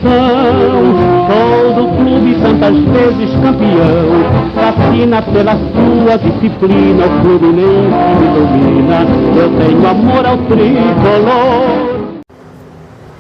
Sou do clube tantas vezes campeão, fascina pela sua disciplina, o Fluminense me domina, eu tenho amor ao tricolor.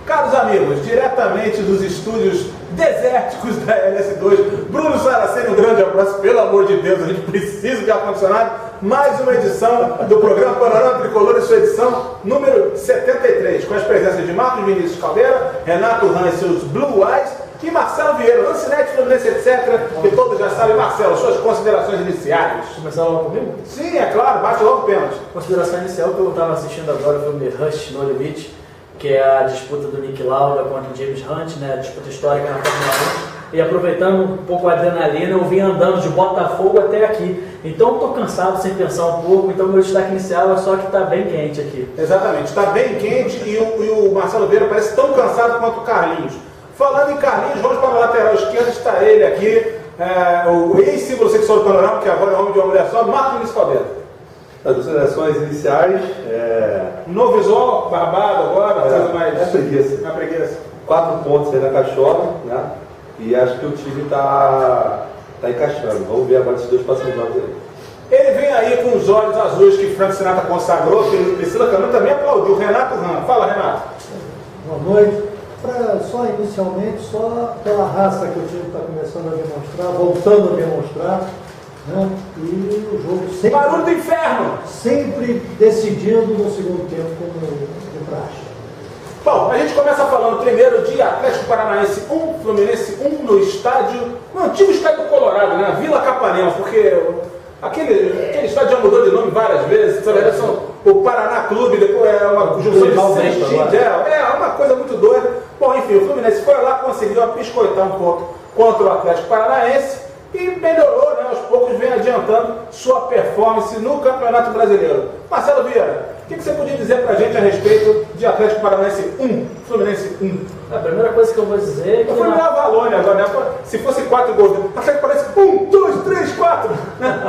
Caros amigos, diretamente dos estúdios desérticos da LS2, Bruno Saraceni, um grande abraço, pelo amor de Deus, a gente precisa de ar-condicionado. Mais uma edição do programa Panorama Tricolor, e sua edição número 73, com as presenças de Marcos Vinícius Caldeira, Renato Ran e seus Blue Eyes, e Marcelo Vieira, Lancinete, Fluminense, etc., que todos já sabem. Marcelo, suas considerações iniciais. Começar logo comigo? Sim, é claro, bate logo o pênalti. Consideração inicial que eu estava assistindo agora foi o filme Rush No Limite, que é a disputa do Nick Lauda contra o James Hunt, né, a disputa histórica na Fórmula 1. E aproveitando um pouco a adrenalina, eu vim andando de Botafogo até aqui. Então estou cansado, sem pensar um pouco, então meu destaque inicial é só que está bem quente aqui. Exatamente, está bem quente e o Marcelo Vieira parece tão cansado quanto o Carlinhos. Falando em Carlinhos, vamos para a lateral esquerda, está ele aqui, o ex-símbolo sexual do Panorama, que agora é homem de uma mulher só, Marcos Vinícius Caldeira. As considerações iniciais, no visual, barbado agora, coisa mais... É preguiça. É preguiça. 4 pontos aí na cachola, né? E acho que o time está encaixando. Vamos ver agora esses 2 próximos jogos aí. Ele vem aí com os olhos azuis que Frank Sinatra consagrou, que Priscila Camargo também aplaudiu. Renato Ran. Fala, Renato. Boa noite. Só inicialmente, só pela raça que o time está começando a demonstrar, voltando a demonstrar, né? E o jogo sempre... Barulho do inferno! Sempre decidindo no segundo tempo, como de praxe. Bom, a gente começa falando primeiro de Atlético Paranaense 1, Fluminense 1 no estádio, no antigo estádio do Colorado, né? Vila Capanema, porque aquele estádio já mudou de nome várias vezes, o Paraná Clube, depois é uma junção de 6 times, é uma coisa muito doida. Bom, enfim, o Fluminense foi lá, conseguiu apiscoitar um pouco contra o Atlético Paranaense e melhorou, né? Aos poucos vem adiantando sua performance no Campeonato Brasileiro. Marcelo Vieira, o que você podia dizer pra gente a respeito de Atlético Paranaense 1, Fluminense 1? A primeira coisa que eu vou dizer é que... Eu fui na Valônia agora, né? Se fosse 4 gols, Atlético Paranaense 1, 2, 3, 4,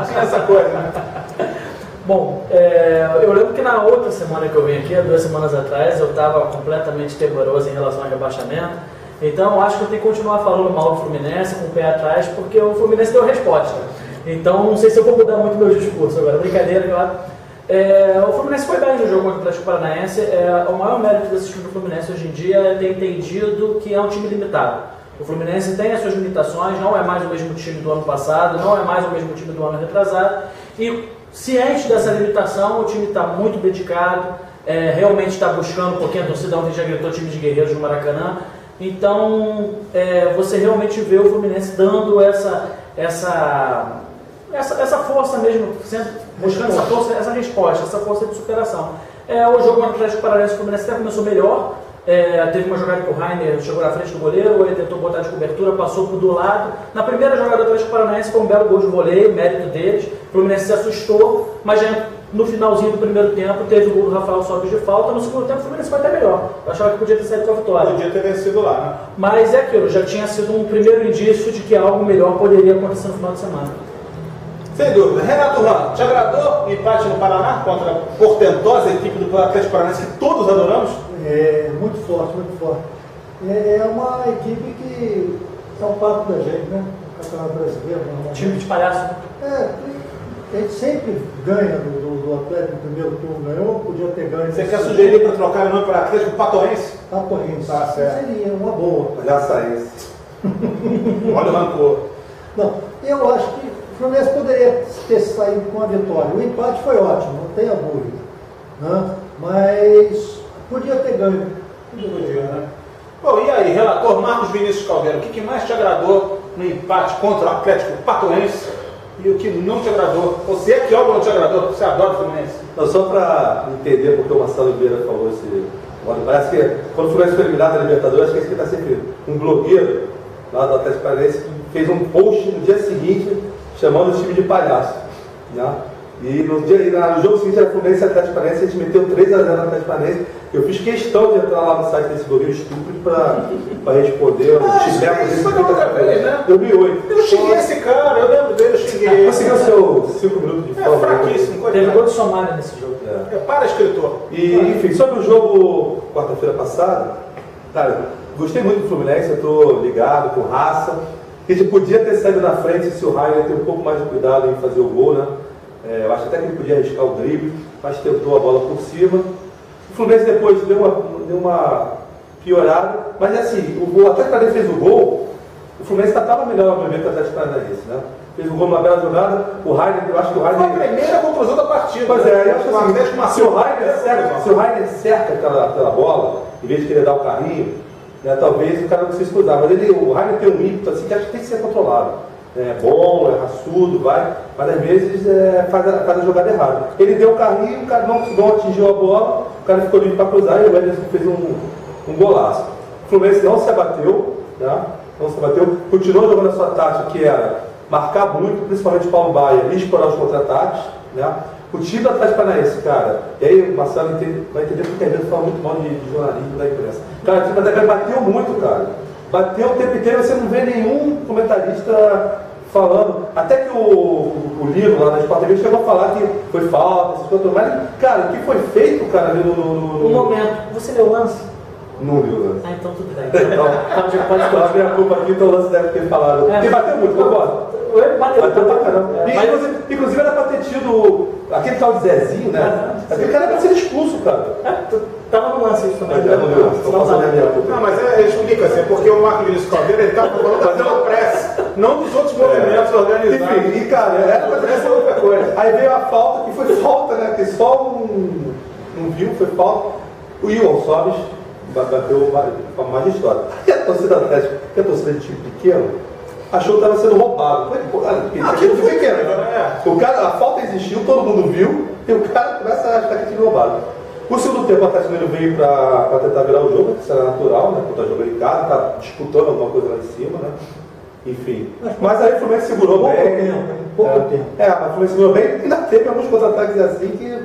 tinha essa coisa, né? Bom, eu lembro que na outra semana que eu vim aqui, 2 semanas atrás, eu estava completamente temoroso em relação ao rebaixamento. Então acho que eu tenho que continuar falando mal do Fluminense, com o pé atrás, porque o Fluminense deu resposta. Então não sei se eu vou mudar muito meu discurso agora. Brincadeira, claro. O Fluminense foi bem no jogo contra o Atlético Paranaense. O maior mérito desse time do Fluminense hoje em dia é ter entendido que é um time limitado. O Fluminense tem as suas limitações, não é mais o mesmo time do ano passado, não é mais o mesmo time do ano retrasado. E ciente dessa limitação, o time está muito dedicado, realmente está buscando um pouquinho a torcida. Ontem já gritou time de guerreiros no Maracanã. Então, você realmente vê o Fluminense dando essa força mesmo, buscando essa força, essa resposta, essa força de superação. O jogo contra o Atlético Paranaense, o Fluminense até começou melhor. Teve uma jogada que o Rainer chegou na frente do goleiro, ele tentou botar de cobertura, passou do lado. Na primeira jogada do Atlético Paranaense foi um belo gol de voleio, mérito deles. O Fluminense se assustou, mas já no finalzinho do primeiro tempo teve o gol do Rafael Sobis de falta. No segundo tempo o Fluminense foi até melhor. Eu achava que podia ter saído com a vitória. Podia ter vencido lá, né? Mas é aquilo, já tinha sido um primeiro indício de que algo melhor poderia acontecer no final de semana. Sem dúvida. Renato Ran, te agradou o empate no Paraná contra a portentosa equipe do Atlético Paranaense que todos adoramos? Muito forte, muito forte. É uma equipe que é um papo da gente, né? O Campeonato Brasileiro. Time de palhaço. A gente sempre ganha do Atlético no primeiro turno, ganhou, podia ter ganho. Você quer sugerir para trocar o nome para Atlético Patoense? Patoense. Tá certo. Seria uma boa. Palhaçaense. Olha o rancor. Não, eu acho que o Fluminense poderia ter saído com a vitória. O empate foi ótimo, não tenha dúvida. Né? Mas podia ter ganho. Podia, né? Bom, e aí, relator Marcos Vinícius Caldeira, o que mais te agradou no empate contra o Atlético Patoense e o que não te agradou? Ou se é que algo não te agradou, você adora o Fluminense? Não, só para entender porque o Marcelo Vieira falou esse... Parece que quando o Fluminense foi eliminado da Libertadores, acho que é isso que está sempre um blogueiro lá do Atlético Paranaense que fez um post no dia seguinte chamando o time de palhaço. Né? E no jogo seguinte era Fluminense e Atlético Paranaense, a gente meteu 3-0 no Atlético Paranaense. Eu fiz questão de entrar lá no site desse blogueiro estúpido para responder. Isso foi outra vez, né? 2008. Eu xinguei esse cara, eu lembro dele, eu xinguei. Conseguiu seus 5 minutos de fama. Fraquíssimo. Teve gol de Somália nesse jogo. Para, escritor. E, enfim, sobre o jogo quarta-feira passada, cara, gostei muito do Fluminense, eu tô ligado, com raça. A gente podia ter saído na frente se o Rainer ter um pouco mais de cuidado em fazer o gol, né? Eu acho até que ele podia arriscar o drible, mas tentou a bola por cima. O Fluminense depois deu uma piorada, mas assim, o Atlético Paranaense fez o gol, o Fluminense estava melhor no momento que o Atlético Paranaense, né? Fez o gol numa bela jogada, o Rainer, eu acho que o Rainer... Foi a primeira conclusão da partida. Pois é, eu acho que o Atlético se o Rainer cerca aquela bola, em vez de querer dar o carrinho, né, talvez o cara não precise cruzar, mas o Rainer tem um ímpeto assim que acho que tem que ser controlado. É bom, é raçudo, vai, mas às vezes faz a jogada errada. Ele deu o carrinho, o cara não atingiu a bola, o cara ficou livre para cruzar e o Ederson fez um golaço. O Fluminense não se abateu, né? Não se abateu, continuou jogando a sua tática, que era marcar muito, principalmente o Paulo Baia, e explorar os contra-ataques, né? O time do Atlético Paranaense, cara, e aí o Marcelo vai entender porque às vezes fala muito mal de jornalismo da imprensa. Cara, o time do Atlético bateu muito, cara. Bateu o tempo inteiro, você não vê nenhum comentarista falando. Até que o livro lá na Sport TV chegou a falar que foi falta, essas coisas, mas, cara, o que foi feito, cara, ali no momento. Você leu o lance? Não li o lance. Ah, então tudo bem. Então, pode falar minha culpa aqui, então o lance deve ter falado. Porque bateu muito, concorda? Bateu pra caramba. Inclusive era pra ter tido aquele tal de Zezinho, né? Aquele cara era pra ser expulso, cara. Tava no lance isso também. Não, mas explica-se, é porque o Marco Vinícius Caldeira, ele tava fazendo pressa, não dos outros movimentos organizados. Enfim, e cara, era pra ser outra coisa. Aí veio a falta, que foi falta, né? Que só um viu, foi falta. O Ion Sobis bateu com mais história. E a torcida Atlético, que é a torcida de time pequeno, achou que estava sendo roubado. Aquilo foi pequeno, né? O cara, a falta existiu, todo mundo viu, e o cara começa a achar que tinha roubado. O segundo tempo, o Atlético Mineiro veio para tentar virar o jogo, que será natural, né? Porque está jogando em casa, está disputando alguma coisa lá em cima, né? Enfim. Mas aí o Fluminense segurou bem. Pouco tempo. Mas o Fluminense segurou bem e ainda teve alguns contra-ataques assim que.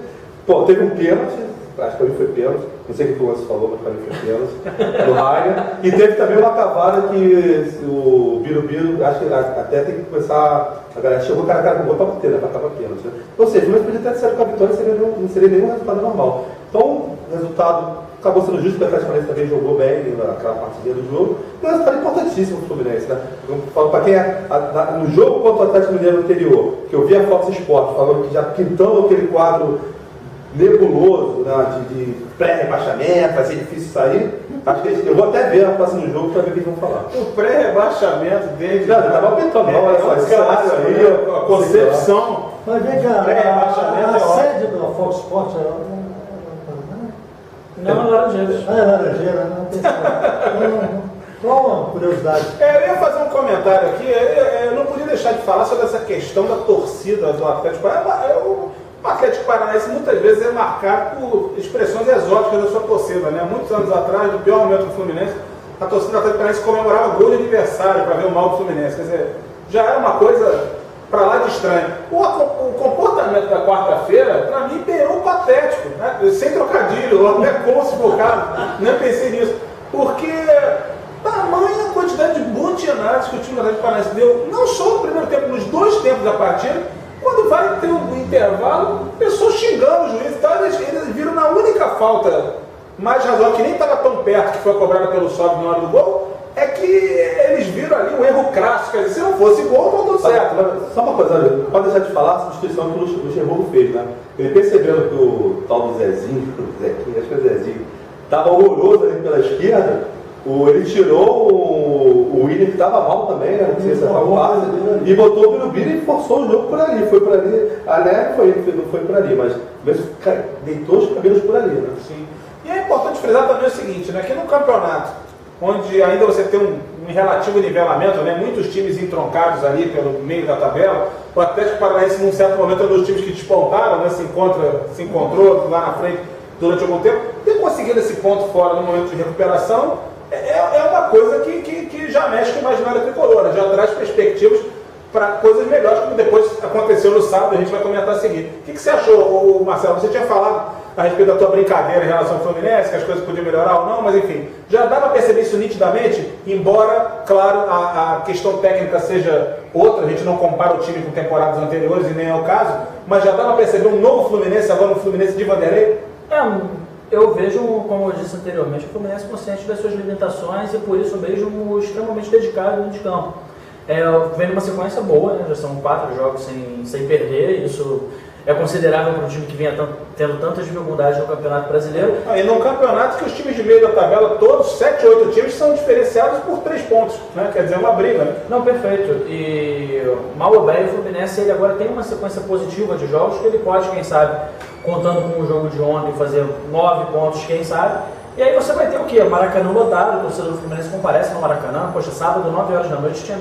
Pô, teve um pênalti, acho que para mim foi pênalti, não sei o que o Lance falou, mas para mim foi pênalti, do Rainer. E teve também uma cavada que o Birubiru, acho que até tem que começar. A galera chegou, o cara com para bater, né? Para acabar pênalti. Né? Ou seja, o Fluminense podia ter saído com a vitória, não seria nenhum resultado normal. Então, o resultado acabou sendo justo, porque o Atlético Paranaense também jogou bem naquela partida do jogo. E um resultado importantíssimo para o Fluminense, né? Eu falo para quem no jogo contra o Atlético Mineiro anterior, que eu vi a Fox Sports falando que já pintando aquele quadro nebuloso, né, de pré-rebaixamento, vai ser difícil sair. Acho que eu vou até ver a próxima jogo para ver o que eles vão falar. O pré-rebaixamento dele. Não, eu estava pintando, olha só, esse cenário aí, a concepção. Mas vem cá, a sede da Fox Sports não é Laranjeira. É Laranjeira, não. Só uma curiosidade. Eu ia fazer um comentário aqui, eu não podia deixar de falar sobre essa questão da torcida do Atlético Paranaense. O Atlético Paranaense muitas vezes é marcado por expressões exóticas da sua torcida, né? Muitos anos atrás, no pior momento do Fluminense, a torcida do Atlético Paranaense comemorava gol de aniversário para ver o mal do Fluminense. Quer dizer, já era uma coisa para lá de estranho. O comportamento da quarta-feira, para mim, beirou patético, né? Sem trocadilho, até como se for caso, nem pensei nisso. Porque tamanha quantidade de butinadas que o time do Atlético Paranaense deu, não só no primeiro tempo, nos dois tempos da partida. Quando vai ter um intervalo, pessoas xingando o juiz, tá? Eles viram na única falta mais razoável, que nem estava tão perto, que foi cobrada pelo Sobe na hora do gol, é que eles viram ali um erro crasso. Quer dizer, se não fosse gol, não deu certo. Só uma coisa, pode deixar de falar a substituição que o Luxemburgo fez, né? Ele percebendo que o tal do Zezinho, acho que é Zezinho, estava horroroso ali pela esquerda. Ele tirou o William, que estava mal também, né? Não sei se estava passe, e botou o Birubiru e forçou o jogo por ali. Foi por ali. A neve não foi por ali, mas deitou os cabelos por ali, né? Sim. E é importante frisar também o seguinte, né? Que no campeonato, onde ainda você tem um relativo nivelamento, né? Muitos times entroncados ali pelo meio da tabela, o Atlético Paranaense, num certo momento, é um dos times que despontaram, né? Se encontrou lá na frente durante algum tempo, ter conseguido esse ponto fora no momento de recuperação. É uma coisa que já mexe com o imaginário tricolor, né? Já traz perspectivas para coisas melhores, como depois aconteceu no sábado, a gente vai comentar a seguir. O que você achou, Marcelo? Você tinha falado a respeito da tua brincadeira em relação ao Fluminense, que as coisas podiam melhorar ou não, mas enfim, já dá para perceber isso nitidamente, embora, claro, a questão técnica seja outra, a gente não compara o time com temporadas anteriores e nem é o caso, mas já dá para perceber um novo Fluminense, agora um Fluminense de Vanderlei? Eu vejo, como eu disse anteriormente, o Fluminense consciente das suas limitações e por isso mesmo extremamente dedicado no campo. Vem numa sequência boa, né? Já são 4 jogos sem perder, isso é considerável para um time que vinha tendo tantas dificuldades no Campeonato Brasileiro. E num campeonato que os times de meio da tabela, todos, 7 ou 8 times, são diferenciados por 3 pontos, né? Quer dizer, uma briga, né? Não, perfeito. E mal ou bem, o Fluminense ele agora tem uma sequência positiva de jogos que ele pode, quem sabe, contando com o jogo de ontem, fazer 9 pontos, quem sabe. E aí você vai ter o quê? O Maracanã lotado, o torcedor do Fluminense comparece no Maracanã. Poxa, sábado, 9 horas da noite, tinha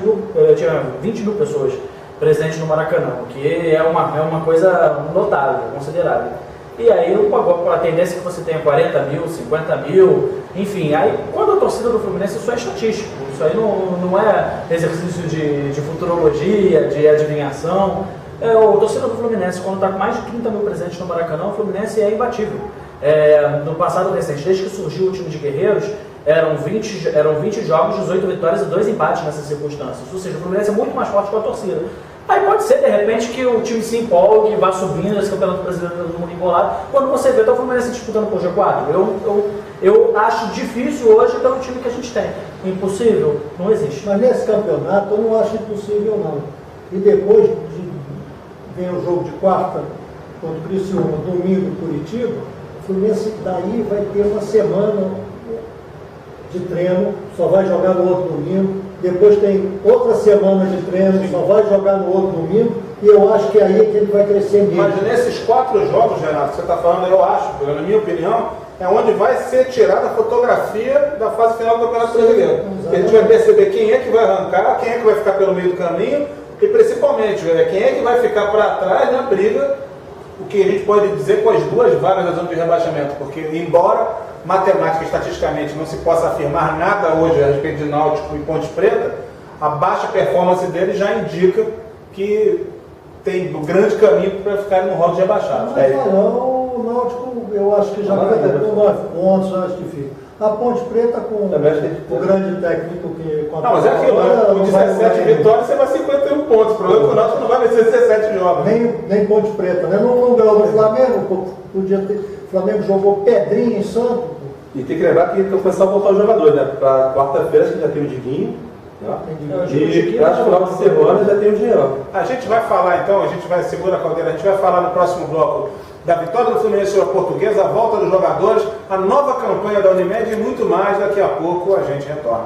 20 mil pessoas presentes no Maracanã, o que é uma coisa notável, considerável. E aí a tendência é que você tenha 40 mil, 50 mil, enfim. Aí quando a torcida do Fluminense, isso é estatístico, isso aí não é exercício de futurologia, de adivinhação. O torcedor do Fluminense, quando está com mais de 30 mil presentes no Maracanã, o Fluminense é imbatível. No passado recente, desde que surgiu o time de Guerreiros, eram 20 jogos, 18 vitórias e 2 empates nessas circunstâncias. Ou seja, o Fluminense é muito mais forte que a torcida. Aí pode ser, de repente, que o time se empolgue e vá subindo esse Campeonato Brasileiro do mundo embolado. Quando você vê o Fluminense disputando por G4, eu acho difícil hoje pelo time que a gente tem. Impossível? Não existe. Mas nesse campeonato eu não acho impossível, não. E depois vem o jogo de quarta contra o Criciúma, domingo, Curitiba, o Fluminense daí vai ter uma semana de treino, só vai jogar no outro domingo. Depois tem outra semana de treino, só vai jogar no outro domingo, e eu acho que é aí que ele vai crescer mesmo. Mas nesses 4 jogos, Renato, que você está falando, eu acho, na minha opinião, é onde vai ser tirada a fotografia da fase final do Campeonato Brasileiro. A gente vai perceber quem é que vai arrancar, quem é que vai ficar pelo meio do caminho, e principalmente, quem é que vai ficar para trás na briga, o que a gente pode dizer com as 2 vagas da zona de rebaixamento, porque embora matemática e estatisticamente não se possa afirmar nada hoje a respeito de Náutico e Ponte Preta, a baixa performance dele já indica que tem um grande caminho para ficar no rol de rebaixados. Mas o Náutico, eu acho que já vai ter com 9 pontos, eu acho que fica. A Ponte Preta com o grande técnico que... Não, mas é aquilo, com 17 vitórias você vai 51 pontos. O problema é que o Náutico não vai vencer 17 jogos. Nem Ponte Preta, né? Não ganhou do Flamengo, podia ter... O Flamengo jogou pedrinha em Santos. E tem que lembrar que começar a voltar os jogadores, né? Para quarta-feira que já tem o Diguinho. Né? E para as final de semana já tem o Jean. A gente vai falar então, a gente vai segurar a caldeira, a gente vai falar no próximo bloco da vitória do Fluminense sobre a Portuguesa, a volta dos jogadores, a nova campanha da Unimed e muito mais. Daqui a pouco a gente retorna.